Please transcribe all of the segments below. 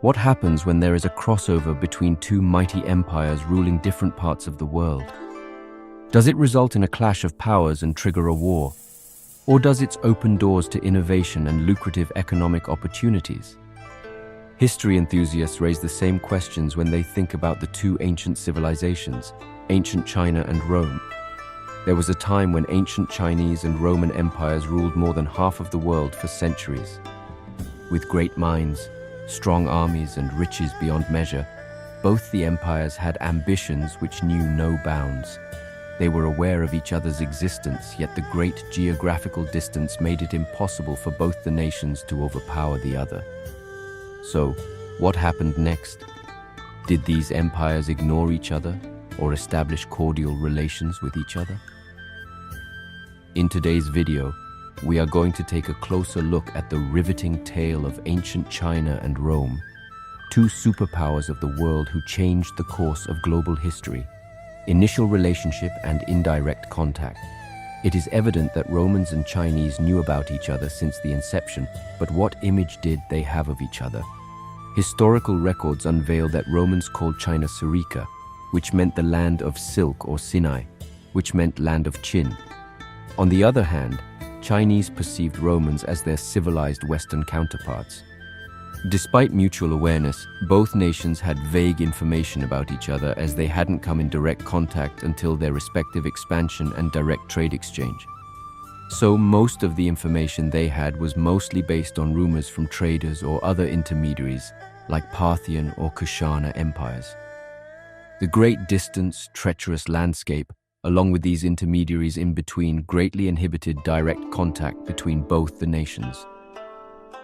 What happens when there is a crossover between two mighty empires ruling different parts of the world? Does it result in a clash of powers and trigger a war? Or does it open doors to innovation and lucrative economic opportunities? History enthusiasts raise the same questions when they think about the two ancient civilizations, ancient China and Rome. There was a time when ancient Chinese and Roman empires ruled more than half of the world for centuries. With great minds, strong armies, and riches beyond measure, both the empires had ambitions which knew no bounds. They were aware of each other's existence, yet the great geographical distance made it impossible for both the nations to overpower the other. So, what happened next? Did these empires ignore each other or establish cordial relations with each other? In today's video, we are going to take a closer look at the riveting tale of ancient China and Rome, two superpowers of the world who changed the course of global history. Initial relationship and indirect contact. It is evident that Romans and Chinese knew about each other since the inception, but what image did they have of each other? Historical records unveil that Romans called China Syrica, which meant the land of silk, or Sinai, which meant land of Qin. On the other hand, Chinese perceived Romans as their civilized Western counterparts. Despite mutual awareness, both nations had vague information about each other as they hadn't come in direct contact until their respective expansion and direct trade exchange. So most of the information they had was mostly based on rumors from traders or other intermediaries like Parthian or Kushana empires. The great distance, treacherous landscape, along with these intermediaries in between, greatly inhibited direct contact between both the nations.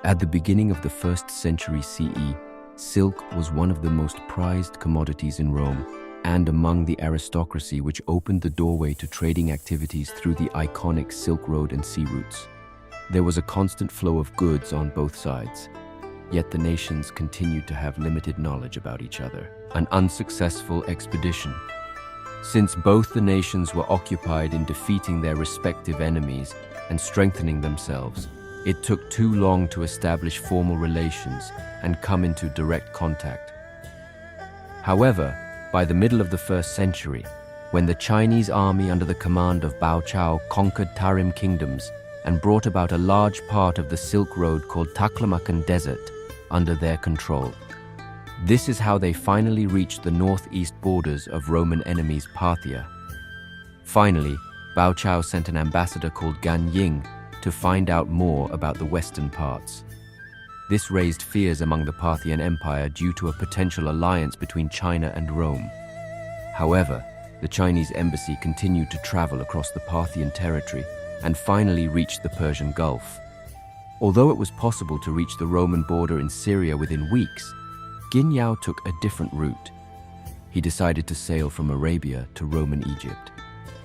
At the beginning of the 1st century CE, silk was one of the most prized commodities in Rome and among the aristocracy, which opened the doorway to trading activities through the iconic Silk Road and sea routes. There was a constant flow of goods on both sides, yet the nations continued to have limited knowledge about each other. An unsuccessful expedition. Since both the nations were occupied in defeating their respective enemies and strengthening themselves, it took too long to establish formal relations and come into direct contact. However, by the middle of the 1st century, when the Chinese army under the command of Bao Chao conquered Tarim kingdoms and brought about a large part of the Silk Road called Taklamakan Desert under their control. This is how they finally reached the northeast borders of Roman enemies Parthia. Finally, Bao Chao sent an ambassador called YING to find out more about the western parts. This raised fears among the Parthian Empire due to a potential alliance between China and Rome. However, the Chinese embassy continued to travel across the Parthian territory and finally reached the Persian Gulf. Although it was possible to reach the Roman border in Syria within weeks, Yugioh took a different route. He decided to sail from Arabia to Roman Egypt.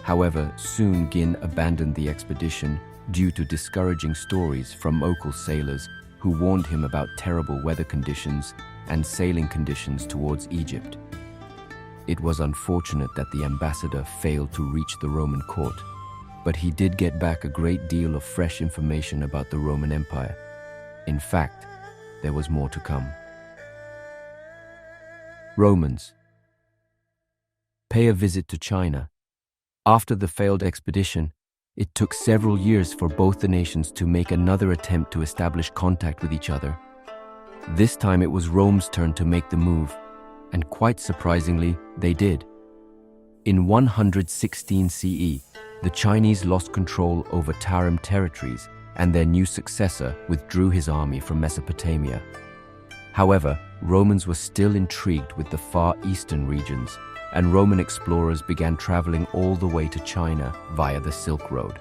However, soon Yin abandoned the expedition due to discouraging stories from local sailors who warned him about terrible weather conditions and sailing conditions towards Egypt. It was unfortunate that the ambassador failed to reach the Roman court, but he did get back a great deal of fresh information about the Roman Empire. In fact, there was more to come. Romans. Pay a visit to China. After the failed expedition, it took several years for both the nations to make another attempt to establish contact with each other. This time it was Rome's turn to make the move, and quite surprisingly, they did. In 116 CE, the Chinese lost control over Tarim territories, and their new successor withdrew his army from Mesopotamia. However, Romans were still intrigued with the far eastern regions, and Roman explorers began traveling all the way to China via the Silk Road.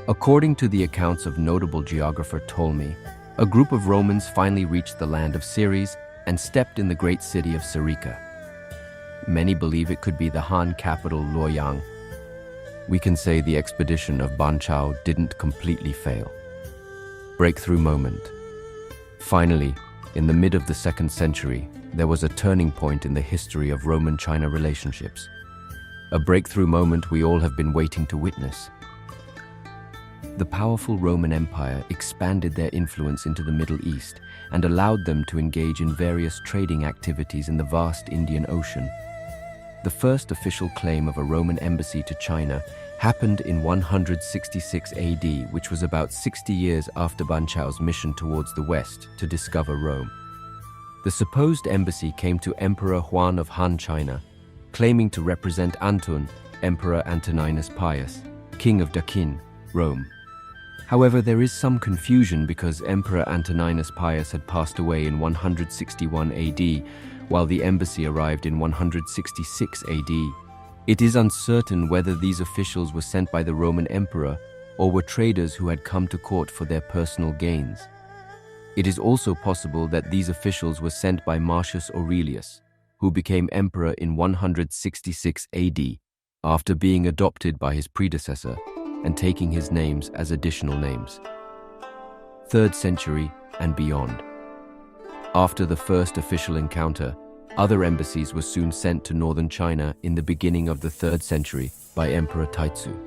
According to the accounts of notable geographer Ptolemy, a group of Romans finally reached the land of Ceres and stepped in the great city of Syrica. Many believe it could be the Han capital Luoyang. We can say the expedition of Ban Chao didn't completely fail. Breakthrough moment. Finally, in the mid of the 2nd century, there was a turning point in the history of Roman-China relationships. A breakthrough moment we all have been waiting to witness. The powerful Roman Empire expanded their influence into the Middle East and allowed them to engage in various trading activities in the vast Indian Ocean. The first official claim of a Roman embassy to China happened in 166 AD, which was about 60 years after Ban Chao's mission towards the west to discover Rome. The supposed embassy came to Emperor Huan of Han China, claiming to represent Anton, Emperor Antoninus Pius, King of Dakin, Rome. However, there is some confusion because Emperor Antoninus Pius had passed away in 161 AD, while the embassy arrived in 166 AD. It is uncertain whether these officials were sent by the Roman emperor or were traders who had come to court for their personal gains. It is also possible that these officials were sent by Marcius Aurelius, who became emperor in 166 AD, after being adopted by his predecessor and taking his names as additional names. 3rd century and beyond. After the first official encounter, other embassies were soon sent to northern China in the beginning of the 3rd century by Emperor Taizu.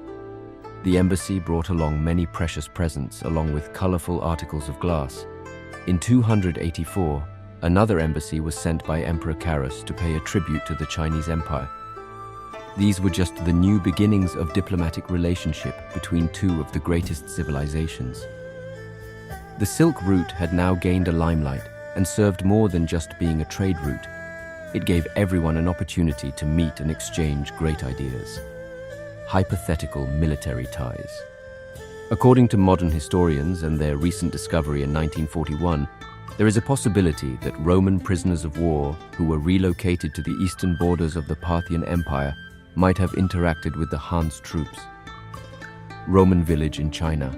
The embassy brought along many precious presents along with colorful articles of glass. In 284, another embassy was sent by Emperor Carus to pay a tribute to the Chinese Empire. These were just the new beginnings of diplomatic relationship between two of the greatest civilizations. The Silk Route had now gained a limelight and served more than just being a trade route. It gave everyone an opportunity to meet and exchange great ideas. Hypothetical military ties. According to modern historians and their recent discovery in 1941, there is a possibility that Roman prisoners of war who were relocated to the eastern borders of the Parthian Empire might have interacted with the Han's troops. Roman village in China.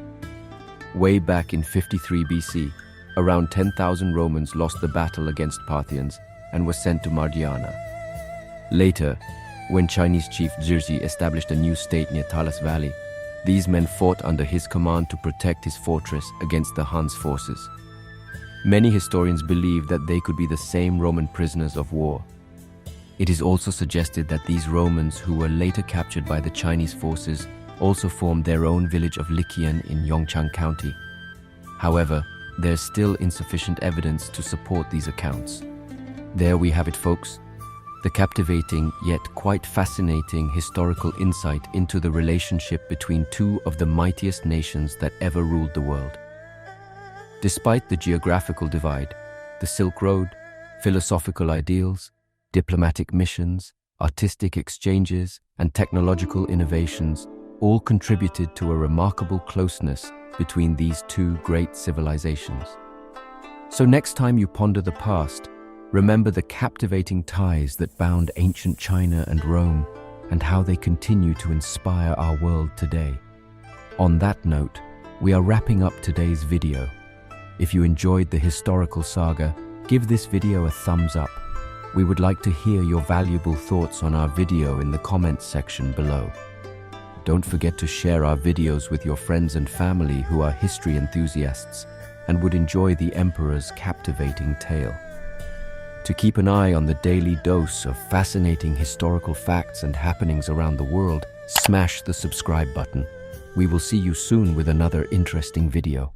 Way back in 53 BC, around 10,000 Romans lost the battle against Parthians and were sent to Margiana. Later, when Chinese chief Zhizhi established a new state near Talas Valley, these men fought under his command to protect his fortress against the Han's forces. Many historians believe that they could be the same Roman prisoners of war. It is also suggested that these Romans who were later captured by the Chinese forces also formed their own village of Liqian in Yongchang County. However, there's still insufficient evidence to support these accounts. There we have it, folks. The captivating yet quite fascinating historical insight into the relationship between two of the mightiest nations that ever ruled the world. Despite the geographical divide, the Silk Road, philosophical ideals, diplomatic missions, artistic exchanges, and technological innovations all contributed to a remarkable closeness between these two great civilizations. So next time you ponder the past, remember the captivating ties that bound ancient China and Rome and how they continue to inspire our world today. On that note, we are wrapping up today's video. If you enjoyed the historical saga, give this video a thumbs up. We would like to hear your valuable thoughts on our video in the comments section below. Don't forget to share our videos with your friends and family who are history enthusiasts and would enjoy the Emperor's captivating tale. To keep an eye on the daily dose of fascinating historical facts and happenings around the world, smash the subscribe button. We will see you soon with another interesting video.